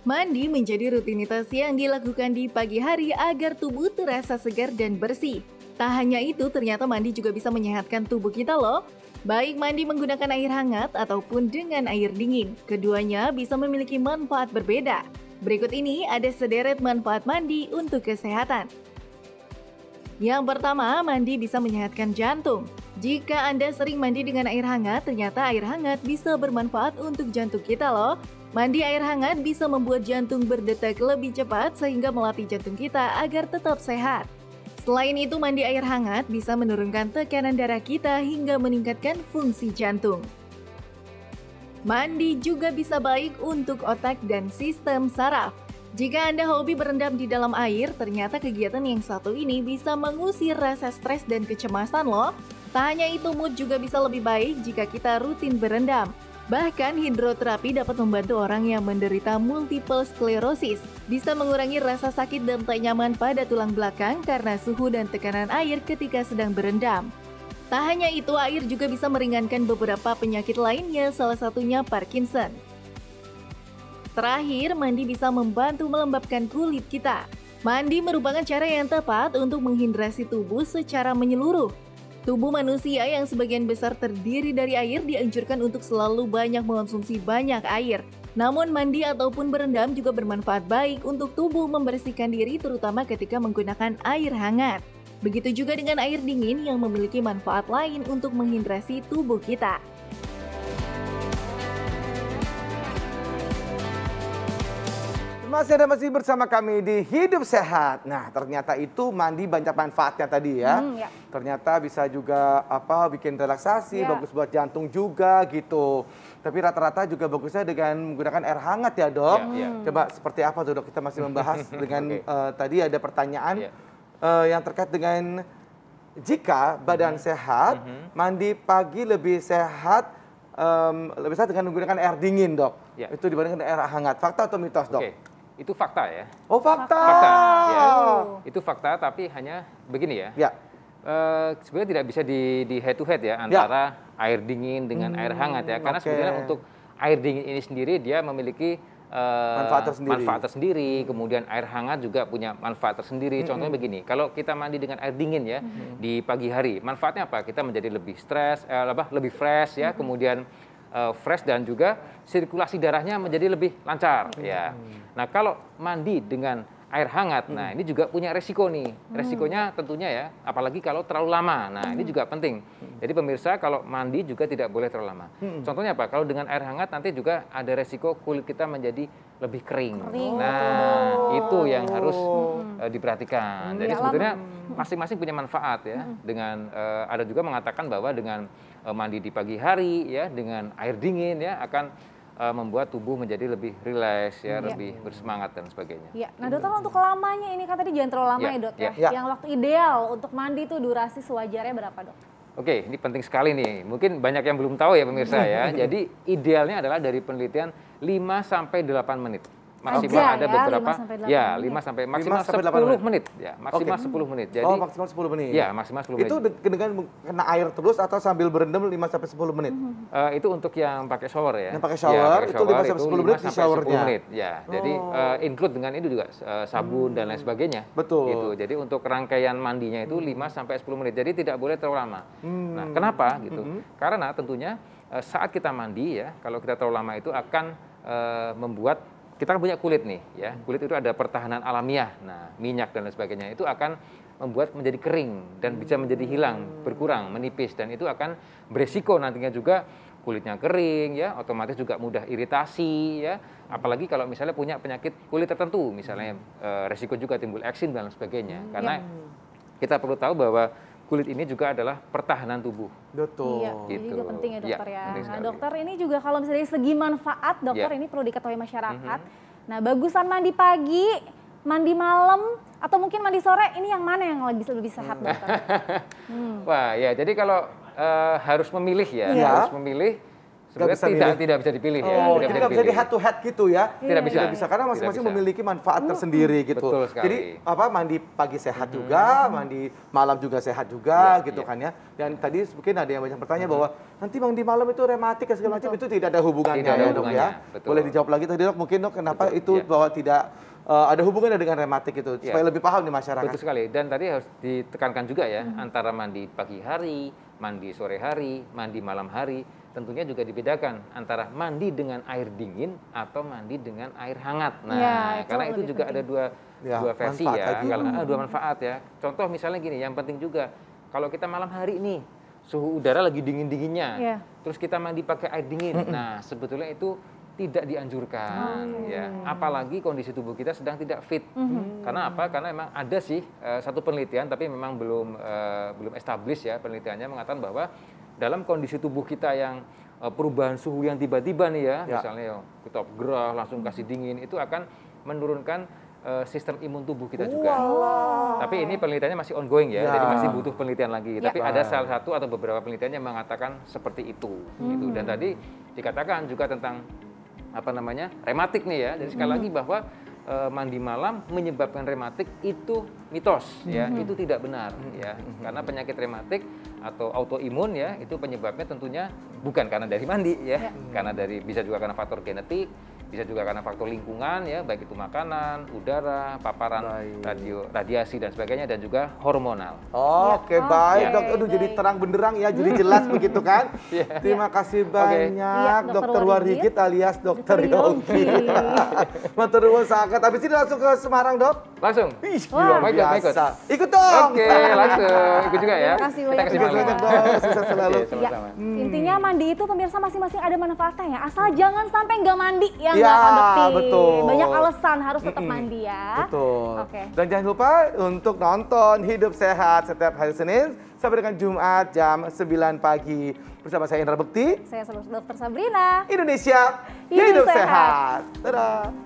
Mandi menjadi rutinitas yang dilakukan di pagi hari agar tubuh terasa segar dan bersih. Tak hanya itu, ternyata mandi juga bisa menyehatkan tubuh kita loh. Baik mandi menggunakan air hangat ataupun dengan air dingin. Keduanya bisa memiliki manfaat berbeda. Berikut ini ada sederet manfaat mandi untuk kesehatan. Yang pertama, mandi bisa menyehatkan jantung. Jika Anda sering mandi dengan air hangat, ternyata air hangat bisa bermanfaat untuk jantung kita loh. Mandi air hangat bisa membuat jantung berdetak lebih cepat sehingga melatih jantung kita agar tetap sehat. Selain itu, mandi air hangat bisa menurunkan tekanan darah kita hingga meningkatkan fungsi jantung. Mandi juga bisa baik untuk otak dan sistem saraf. Jika Anda hobi berendam di dalam air, ternyata kegiatan yang satu ini bisa mengusir rasa stres dan kecemasan loh. Tak hanya itu, mood juga bisa lebih baik jika kita rutin berendam. Bahkan hidroterapi dapat membantu orang yang menderita multiple sklerosis. Bisa mengurangi rasa sakit dan tak nyaman pada tulang belakang karena suhu dan tekanan air ketika sedang berendam. Tak hanya itu, air juga bisa meringankan beberapa penyakit lainnya, salah satunya Parkinson. Terakhir, mandi bisa membantu melembabkan kulit kita. Mandi merupakan cara yang tepat untuk menghidrasi tubuh secara menyeluruh. Tubuh manusia yang sebagian besar terdiri dari air dianjurkan untuk selalu banyak mengonsumsi banyak air. Namun mandi ataupun berendam juga bermanfaat baik untuk tubuh membersihkan diri terutama ketika menggunakan air hangat. Begitu juga dengan air dingin yang memiliki manfaat lain untuk menghidrasi tubuh kita. Masih bersama kami di Hidup Sehat. Nah, ternyata itu mandi banyak manfaatnya tadi ya. Ya. Ternyata bisa juga bikin relaksasi, Ya. bagus buat jantung juga gitu. Tapi rata-rata juga bagusnya dengan menggunakan air hangat ya, Dok. Coba seperti apa tuh, Dok? Kita masih membahas dengan tadi ada pertanyaan yang terkait dengan jika badan sehat, mandi pagi lebih sehat dengan menggunakan air dingin, Dok. Itu dibandingkan air hangat. Fakta atau mitos, Dok? Itu fakta ya. Oh, fakta. Fakta. Ya. Itu fakta, tapi hanya begini ya. Sebenarnya tidak bisa di head to head ya antara air dingin dengan air hangat ya. Karena sebenarnya untuk air dingin ini sendiri dia memiliki manfaat tersendiri. Kemudian air hangat juga punya manfaat tersendiri. Contohnya begini, kalau kita mandi dengan air dingin ya di pagi hari, manfaatnya apa? Kita menjadi lebih lebih fresh ya. Kemudian fresh dan juga sirkulasi darahnya menjadi lebih lancar ya. Nah, kalau mandi dengan air hangat, nah ini juga punya resiko nih. Resikonya tentunya ya, apalagi kalau terlalu lama. Nah, ini juga penting. Jadi pemirsa kalau mandi juga tidak boleh terlalu lama. Contohnya apa? Kalau dengan air hangat nanti juga ada resiko kulit kita menjadi lebih kering. Nah, itu yang harus diperhatikan. Jadi sebetulnya masing-masing punya manfaat ya. Dengan ada juga mengatakan bahwa dengan mandi di pagi hari ya dengan air dingin ya akan membuat tubuh menjadi lebih rileks ya, lebih bersemangat dan sebagainya. Ya. Nah, dokter untuk lamanya ini kan tadi jangan terlalu lama ya, Dok ya. Yang waktu ideal untuk mandi itu durasi sewajarnya berapa, Dok? Oke, ini penting sekali nih. Mungkin banyak yang belum tahu ya pemirsa ya. Jadi idealnya adalah dari penelitian 5 sampai 8 menit. Maksimal ada beberapa 5 sampai maksimal 10 menit ya, maksimal 10 menit. Jadi maksimal 10 menit. Ya, maksimal 10 menit. Itu dengan kena air terus atau sambil berendam 5 sampai 10 menit? Itu untuk yang pakai shower ya. Yang pakai shower, itu 5 sampai 10 menit di showernya. 10 menit ya. Jadi include dengan itu juga sabun dan lain sebagainya. Betul. Gitu. Jadi untuk rangkaian mandinya itu 5 sampai 10 menit. Jadi tidak boleh terlalu lama. Nah, kenapa gitu? Karena tentunya saat kita mandi ya, kalau kita terlalu lama itu akan membuat kita kan punya kulit nih ya, kulit itu ada pertahanan alamiah, nah minyak dan lain sebagainya itu akan membuat menjadi kering dan bisa menjadi hilang, berkurang, menipis dan itu akan beresiko nantinya juga kulitnya kering ya, otomatis juga mudah iritasi ya, apalagi kalau misalnya punya penyakit kulit tertentu, misalnya resiko juga timbul eksim dan lain sebagainya, karena kita perlu tahu bahwa kulit ini juga adalah pertahanan tubuh. Betul. Iya, gitu. ini juga penting ya, dokter ya. Nah, sekali. dokter ini juga kalau misalnya dari segi manfaat, dokter ini perlu diketahui masyarakat. Nah, bagusan mandi pagi, mandi malam, atau mungkin mandi sore, ini yang mana yang lebih sehat, dokter? Wah, ya jadi kalau harus memilih ya, harus memilih sebenarnya tidak bisa dipilih ya. Tidak bisa di head to head gitu ya. Tidak bisa karena masing-masing memiliki manfaat tersendiri gitu. Betul sekali. Jadi mandi pagi sehat juga, mandi malam juga sehat juga gitu kan ya. Dan tadi mungkin ada yang banyak bertanya bahwa nanti mandi malam itu rematik dan segala macam, itu tidak ada hubungannya ya dok ya. Boleh dijawab lagi tadi dok, mungkin dok kenapa itu bahwa tidak ada hubungannya dengan rematik itu, supaya lebih paham di masyarakat. Betul sekali. Dan tadi harus ditekankan juga ya, antara mandi pagi hari, mandi sore hari, mandi malam hari, tentunya juga dibedakan antara mandi dengan air dingin atau mandi dengan air hangat. Nah, karena itu juga ada dua versi ya, dua manfaat ya. Contoh misalnya gini, yang penting juga kalau kita malam hari nih suhu udara lagi dingin-dinginnya, terus kita mandi pakai air dingin. Nah, sebetulnya itu tidak dianjurkan ya, apalagi kondisi tubuh kita sedang tidak fit. Karena apa? Karena memang ada sih satu penelitian, tapi memang belum established ya, penelitiannya mengatakan bahwa dalam kondisi tubuh kita yang perubahan suhu yang tiba-tiba nih ya, misalnya kita gerah langsung kasih dingin, itu akan menurunkan sistem imun tubuh kita juga. Tapi ini penelitiannya masih ongoing ya, jadi masih butuh penelitian lagi. Tapi ada salah satu atau beberapa penelitian yang mengatakan seperti itu. Gitu. Dan tadi dikatakan juga tentang rematik nih ya. Jadi sekali lagi bahwa mandi malam menyebabkan rematik itu mitos ya, itu tidak benar ya. Karena penyakit rematik atau autoimun ya, itu penyebabnya tentunya bukan karena dari mandi ya. Karena bisa juga karena faktor genetik, bisa juga karena faktor lingkungan ya, baik itu makanan, udara, paparan radiasi dan sebagainya, dan juga hormonal. Oke, baik dok. Aduh, jadi terang benderang ya, jadi jelas begitu kan. Terima kasih banyak Dokter Warhigit alias Dokter Yogi. Matur nuwun sangat. Habis ini langsung ke Semarang dok? Langsung. Luar biasa. Ikut dong. Oke, langsung. Ikut juga ya. Terima kasih banyak dok. Sukses selalu. Intinya mandi itu pemirsa masing-masing ada manfaatnya ya. Asal jangan sampai nggak mandi ya. Betul. Banyak alasan harus tetap mandi ya. Betul. Dan jangan lupa untuk nonton Hidup Sehat setiap hari Senin sampai dengan Jumat jam 9 pagi. Bersama saya Indra Bekti. Saya Dr. Sabrina. Indonesia Hidup Sehat. Dadah.